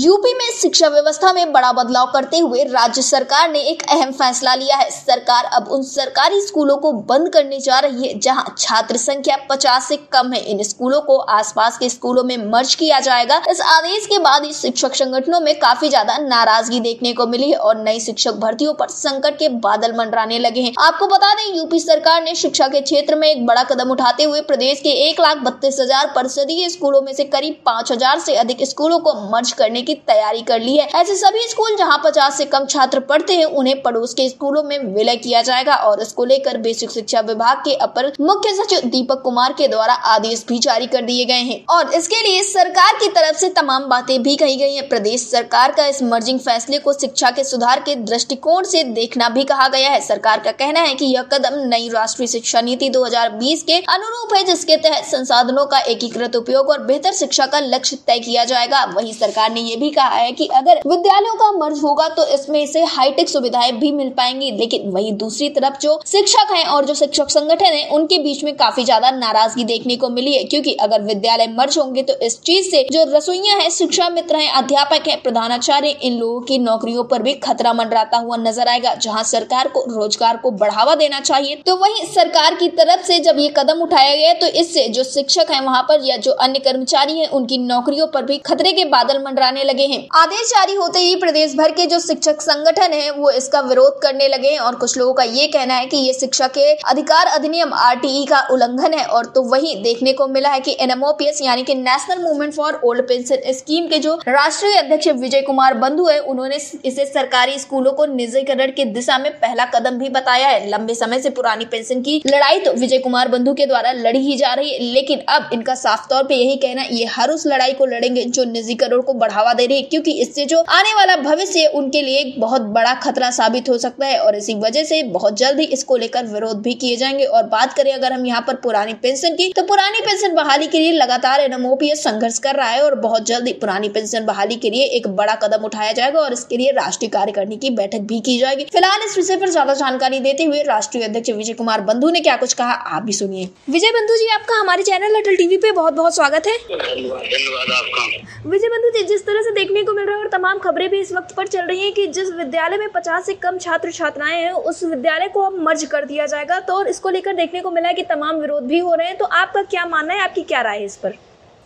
UP में शिक्षा व्यवस्था में बड़ा बदलाव करते हुए राज्य सरकार ने एक अहम फैसला लिया है। सरकार अब उन सरकारी स्कूलों को बंद करने जा रही है जहां छात्र संख्या 50 से कम है। इन स्कूलों को आसपास के स्कूलों में मर्ज किया जाएगा। इस आदेश के बाद इस शिक्षक संगठनों में काफी ज्यादा नाराजगी देखने को मिली है और नई शिक्षक भर्तियों पर संकट के बादल मंडराने लगे हैं। आपको बता दें, यूपी सरकार ने शिक्षा के क्षेत्र में एक बड़ा कदम उठाते हुए प्रदेश के 1,32,000 परिषदीय स्कूलों में से करीब 5,000 से अधिक स्कूलों को मर्ज करने की तैयारी कर ली है। ऐसे सभी स्कूल जहां 50 से कम छात्र पढ़ते हैं उन्हें पड़ोस के स्कूलों में विलय किया जाएगा और इसको लेकर बेसिक शिक्षा विभाग के अपर मुख्य सचिव दीपक कुमार के द्वारा आदेश भी जारी कर दिए गए हैं और इसके लिए सरकार की तरफ से तमाम बातें भी कही गई हैं। प्रदेश सरकार का इस मर्जिंग फैसले को शिक्षा के सुधार के दृष्टिकोण से देखना भी कहा गया है। सरकार का कहना है कि यह कदम नई राष्ट्रीय शिक्षा नीति 2020 के अनुरूप है, जिसके तहत संसाधनों का एकीकृत उपयोग और बेहतर शिक्षा का लक्ष्य तय किया जाएगा। वहीं सरकार ने ये भी कहा है कि अगर विद्यालयों का मर्ज होगा तो इसमें इसे हाईटेक सुविधाएं भी मिल पाएंगी। लेकिन वहीं दूसरी तरफ जो शिक्षक हैं और जो शिक्षक संगठन हैं उनके बीच में काफी ज्यादा नाराजगी देखने को मिली है, क्योंकि अगर विद्यालय मर्ज होंगे तो इस चीज से जो रसोइया हैं, शिक्षा मित्र हैं, अध्यापक हैं, प्रधानाचार्य, इन लोगों की नौकरियों पर भी खतरा मंडराता हुआ नजर आएगा। जहाँ सरकार को रोजगार को बढ़ावा देना चाहिए तो वहीं सरकार की तरफ से जब ये कदम उठाया गया तो इससे जो शिक्षक हैं वहाँ पर या जो अन्य कर्मचारी हैं उनकी नौकरियों पर भी खतरे के बादल मंडराने लगे हैं। आदेश जारी होते ही प्रदेश भर के जो शिक्षक संगठन है वो इसका विरोध करने लगे हैं और कुछ लोगों का ये कहना है कि ये शिक्षा के अधिकार अधिनियम RTE का उल्लंघन है। और तो वही देखने को मिला है कि NMOPS यानी कि national movement for old pension scheme के जो राष्ट्रीय अध्यक्ष विजय कुमार बंधु है उन्होंने इसे सरकारी स्कूलों को निजीकरण की दिशा में पहला कदम भी बताया है। लंबे समय से पुरानी पेंशन की लड़ाई तो विजय कुमार बंधु के द्वारा लड़ी ही जा रही है, लेकिन अब इनका साफ तौर पे यही कहना है ये हर उस लड़ाई को लड़ेंगे जो निजीकरण को बढ़ावा दे रही है, क्योंकि इससे जो आने वाला भविष्य उनके लिए एक बहुत बड़ा खतरा साबित हो सकता है और इसी वजह से बहुत जल्द ही इसको लेकर विरोध भी किए जाएंगे। और बात करें अगर हम यहाँ पर पुरानी पेंशन की, तो पुरानी पेंशन बहाली के लिए लगातार NMOPS संघर्ष कर रहा है और बहुत जल्द ही पुरानी पेंशन बहाली के लिए एक बड़ा कदम उठाया जाएगा और इसके लिए राष्ट्रीय कार्यकारिणी की बैठक भी की जाएगी। फिलहाल इस विषय पर ज्यादा जानकारी देते हुए राष्ट्रीय अध्यक्ष विजय कुमार बंधु ने क्या कुछ कहा, आप भी सुनिए। विजय बंधु जी, आपका हमारे चैनल अटल टीवी पे बहुत बहुत स्वागत है। धन्यवाद आपका। विजय बंधु जी, जिस तरह से देखने को मिल रहा है और तमाम खबरें भी इस वक्त पर चल रही हैं कि जिस विद्यालय में 50 से कम छात्र छात्राएं हैं उस विद्यालय को अब मर्ज कर दिया जाएगा, तो इसको लेकर देखने को मिला है कि तमाम विरोध भी हो रहे हैं, तो आपका क्या मानना है, आपकी क्या राय है इस पर?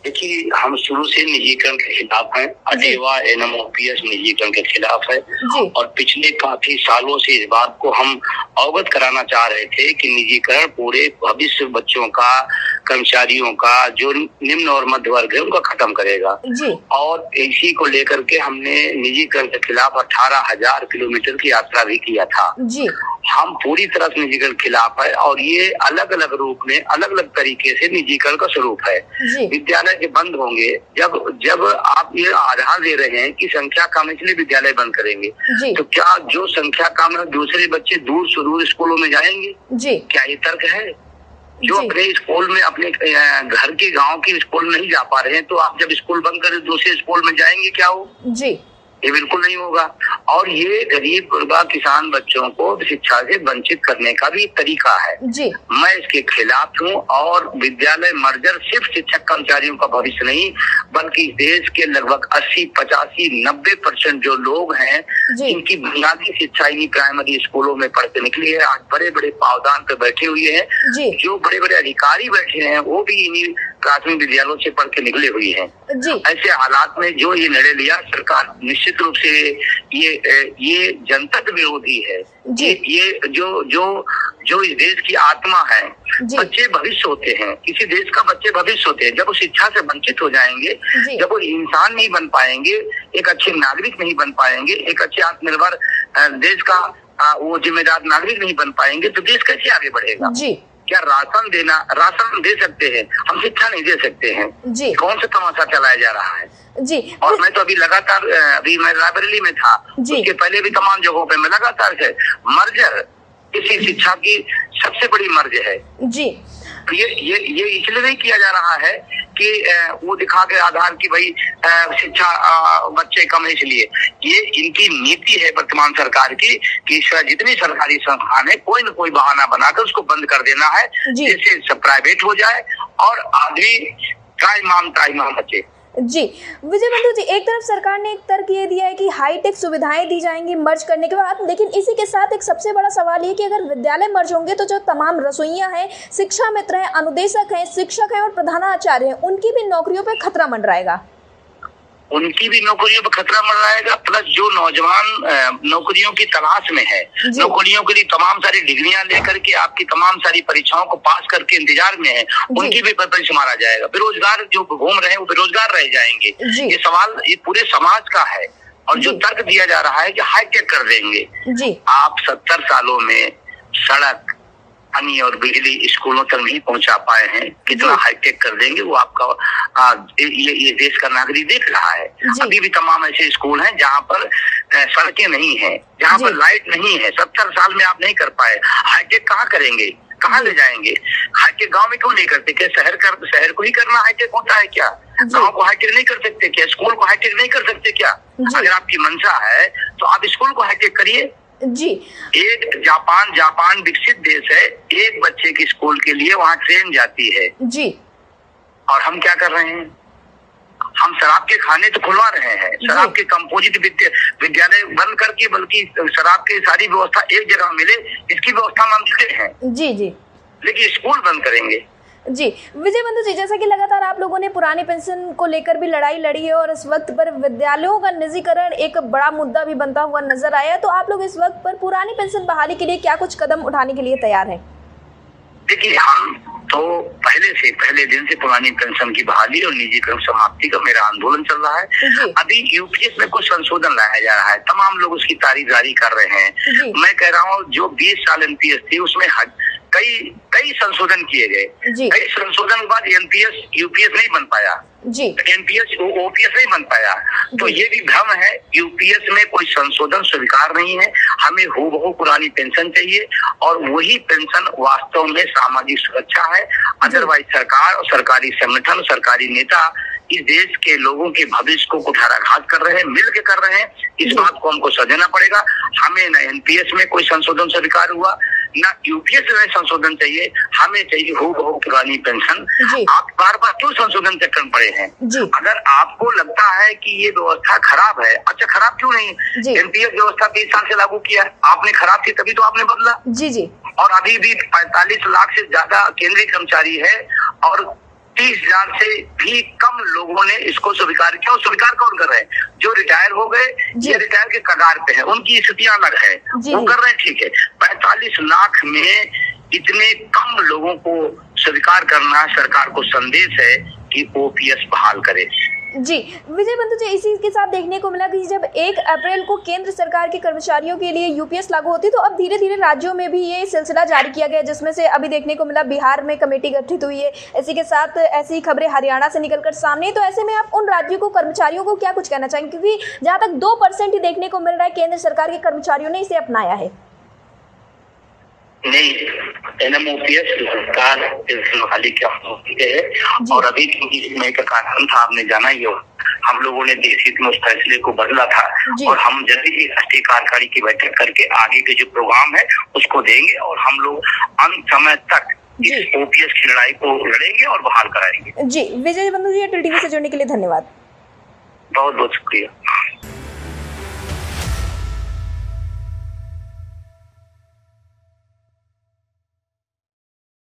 देखिए, हम शुरू से निजीकरण के खिलाफ हैं। अटेवा NMOPS निजीकरण के खिलाफ है और पिछले काफी सालों से इस बात को हम अवगत कराना चाह रहे थे कि निजीकरण पूरे भविष्य बच्चों का, कर्मचारियों का, जो निम्न और मध्य वर्ग है उनका खत्म करेगा। और इसी को लेकर के हमने निजीकरण के खिलाफ 18,000 किलोमीटर की यात्रा भी किया था। हम पूरी तरह से निजीकरण के खिलाफ है और ये अलग अलग रूप में, अलग अलग तरीके से निजीकरण का स्वरूप है। विद्यालय के बंद होंगे जब आप ये आधार दे रहे हैं कि संख्या कम इसलिए विद्यालय बंद करेंगे, तो क्या जो संख्या कम है दूसरे बच्चे दूर सुदूर स्कूलों में जाएंगे? क्या ये तर्क है? जो अपने स्कूल में, अपने घर के गांव के स्कूल नहीं जा पा रहे हैं, तो आप जब स्कूल बंद करें दूसरे स्कूल में जाएंगे क्या हो? ये बिल्कुल नहीं होगा। और ये गरीब गुरबा किसान बच्चों को शिक्षा से वंचित करने का भी तरीका है। मैं इसके खिलाफ हूँ और विद्यालय मर्जर सिर्फ शिक्षक कर्मचारियों का भविष्य नहीं बल्कि देश के लगभग 80, 85, 90% जो लोग हैं जिनकी बुनियादी शिक्षा इन्हीं प्राइमरी स्कूलों में पढ़ते निकली है, आज बड़े बड़े पावदान पे बैठे हुए हैं, जो बड़े बड़े अधिकारी बैठे हैं वो भी इन्हीं प्राथमिक विद्यालयों से पढ़ के निकले हुई हैं। ऐसे हालात में जो ये निर्णय लिया सरकार, निश्चित रूप से ये जनता विरोधी है। ये जो इस देश की आत्मा है, बच्चे भविष्य होते हैं, किसी देश का बच्चे भविष्य होते हैं। जब वो शिक्षा से वंचित हो जाएंगे, जब वो इंसान नहीं बन पाएंगे, एक अच्छे नागरिक नहीं बन पाएंगे, एक अच्छे आत्मनिर्भर देश का वो जिम्मेदार नागरिक नहीं बन पाएंगे, तो देश कैसे आगे बढ़ेगा? क्या राशन दे सकते हैं, हम शिक्षा नहीं दे सकते हैं? कौन सा तमाशा चलाया जा रहा है? और मैं तो अभी लगातार, अभी मैं रायबरेली में था, उसके पहले भी तमाम जगहों पे मैं लगातार से मर्जर इसी शिक्षा की सबसे बड़ी मर्ज है। ये इसलिए नहीं किया जा रहा है कि वो दिखा के आधार की भाई शिक्षा बच्चे कम है, इसलिए ये इनकी नीति है वर्तमान सरकार की कि जितनी सरकारी संस्थान है कोई न कोई बहाना बनाकर उसको बंद कर देना है, जिससे प्राइवेट हो जाए और आदमी का इमाम बचे। जी विजय बंधु जी, एक तरफ सरकार ने एक तर्क ये दिया है कि हाईटेक सुविधाएं दी जाएंगी मर्ज करने के बाद, लेकिन इसी के साथ एक सबसे बड़ा सवाल ये कि अगर विद्यालय मर्ज होंगे तो जो तमाम रसोइयां हैं, शिक्षा मित्र हैं, अनुदेशक हैं, शिक्षक हैं और प्रधानाचार्य हैं, उनकी भी नौकरियों पे खतरा मंडराएगा। उनकी भी नौकरियों पर खतरा मंडराएगा, प्लस जो नौजवान नौकरियों की तलाश में है, नौकरियों के लिए तमाम सारी डिग्रियां लेकर के आपकी तमाम सारी परीक्षाओं को पास करके इंतजार में है, उनकी भी परीक्षा मारा जाएगा। बेरोजगार जो घूम रहे हैं वो बेरोजगार रह जाएंगे। ये सवाल ये पूरे समाज का है। और जो तर्क दिया जा रहा है कि हाईटेक कर देंगे, आप 70 सालों में सड़क, पानी और बिजली स्कूलों तक नहीं पहुंचा पाए हैं, कितना हाईटेक कर देंगे वो आपका ये देश का नागरिक देख रहा है। अभी भी तमाम ऐसे स्कूल हैं जहां पर सड़कें नहीं है, जहां पर लाइट नहीं है। 70 साल में आप नहीं कर पाए, हाईटेक कहाँ करेंगे, कहाँ ले जाएंगे? हाईटेक गांव में क्यों नहीं करते? क्या शहर को ही करना हाईटेक होता है क्या? गांव को हाईटेक नहीं कर सकते क्या? स्कूल को हाईटेक नहीं कर सकते क्या? अगर आपकी मंशा है तो आप स्कूल को हाईटेक करिए। जी, एक जापान विकसित देश है, एक बच्चे की स्कूल के लिए वहाँ ट्रेन जाती है जी। और हम क्या कर रहे हैं? हम शराब के खाने तो खुलवा रहे हैं, शराब के कंपोजिट विद्यालय बंद करके, बल्कि शराब की सारी व्यवस्था एक जगह मिले इसकी व्यवस्था हम देते हैं जी, लेकिन स्कूल बंद करेंगे। जी विजय बंधु जी, जैसा कि लगातार आप लोगों ने पुरानी पेंशन को लेकर भी लड़ाई लड़ी है और इस वक्त पर विद्यालयों का निजीकरण एक बड़ा मुद्दा भी बनता हुआ नजर आया है, तो आप लोग इस वक्त पर पुरानी पेंशन बहाली के लिए क्या कुछ कदम उठाने के लिए तैयार हैं? देखिए, हम तो पहले दिन से पुरानी पेंशन की बहाली और निजीकरण समाप्ति का मेरा आंदोलन चल रहा है। अभी यूपीएस में कुछ संशोधन लाया जा रहा है, तमाम लोग उसकी तारीखदारी कर रहे हैं। मैं कह रहा हूँ जो 20 साल एनपीएस थी उसमें कई संशोधन किए गए। कई संशोधन के बाद एनपीएस यूपीएस नहीं बन पाया, एनपीएस ओपीएस नहीं बन पाया। तो ये भी भ्रम है, यूपीएस में कोई संशोधन स्वीकार नहीं है। हमें हूबहू पुरानी पेंशन चाहिए और वही पेंशन वास्तव में सामाजिक सुरक्षा है। अदरवाइज सरकार और सरकारी संगठन, सरकारी नेता इस देश के लोगों के भविष्य को कुठाराघात कर रहे हैं, मिल के कर रहे हैं। इस बात को हमको समझना पड़ेगा। हमें न एनपीएस में कोई संशोधन स्वीकार हुआ, न यूपीएस में संशोधन चाहिए, हमें चाहिए हूबहू पुरानी पेंशन। आप बार बार क्यों संशोधन चक्कर में पड़े हैं? अगर आपको लगता है कि ये व्यवस्था खराब है, अच्छा खराब क्यों नहीं? एनपीएस व्यवस्था 20 साल से लागू किया, आपने खराब की तभी तो आपने बदला। जी। और अभी भी 45 लाख से ज्यादा केंद्रीय कर्मचारी है और 30,000 से भी कम लोगों ने इसको स्वीकार किया। और स्वीकार कौन कर रहे हैं? जो रिटायर हो गए या रिटायर के कगार पे हैं, उनकी स्थितियां अलग है, वो कर रहे हैं, ठीक है। 45 लाख में इतने कम लोगों को स्वीकार करना सरकार को संदेश है कि ओपीएस बहाल करे। जी विजय बंधु जी, इसी के साथ देखने को मिला कि जब 1 अप्रैल को केंद्र सरकार के कर्मचारियों के लिए यूपीएस लागू होती, तो अब धीरे धीरे राज्यों में भी ये सिलसिला जारी किया गया, जिसमें से अभी देखने को मिला बिहार में कमेटी गठित हुई है। इसी के साथ ऐसी खबरें हरियाणा से निकलकर सामने। तो ऐसे में आप उन राज्यों को, कर्मचारियों को क्या कुछ कहना चाहेंगे, क्योंकि जहाँ तक 2% ही देखने को मिल रहा है केंद्र सरकार के कर्मचारियों ने इसे अपनाया है? नहीं, एनएमओपीएस सरकार बहाली क्या है। और अभी मई का कारण था, आपने जाना ही हो, हम लोगों ने देश हित में उस फैसले को बदला था और हम जल्दी ही राष्ट्रीय कार्यकारिणी की बैठक करके आगे के जो प्रोग्राम है उसको देंगे और हम लोग अंत समय तक इस ओपीएस की लड़ाई को लड़ेंगे और बहाल कराएंगे। जी विजय बंधु जी, एयरटेल टीवी से जुड़ने के लिए धन्यवाद। बहुत बहुत शुक्रिया।